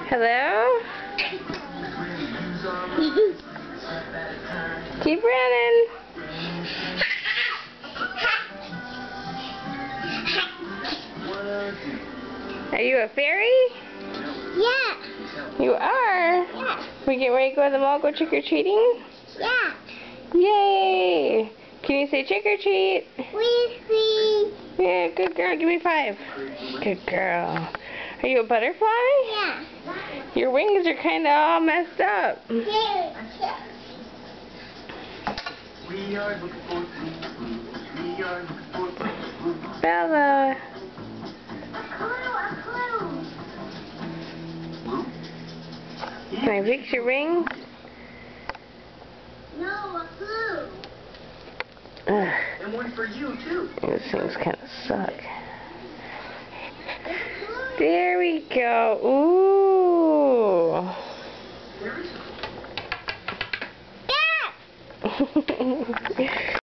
Hello? Keep running. Are you a fairy? Yeah. You are? Yeah. We get ready to go to the mall, go trick-or-treating? Yeah. Yay! Can you say trick-or-treat? Please. Yeah, good girl. Give me 5. Good girl. Are you a butterfly? Yeah. Your wings are kind of all messed up. We are looking for we are looking for Bella. Can I fix your ring? No, a clue. Ugh, and one for you too. these things kind of suck. There we go. Ooh. There is Yeah.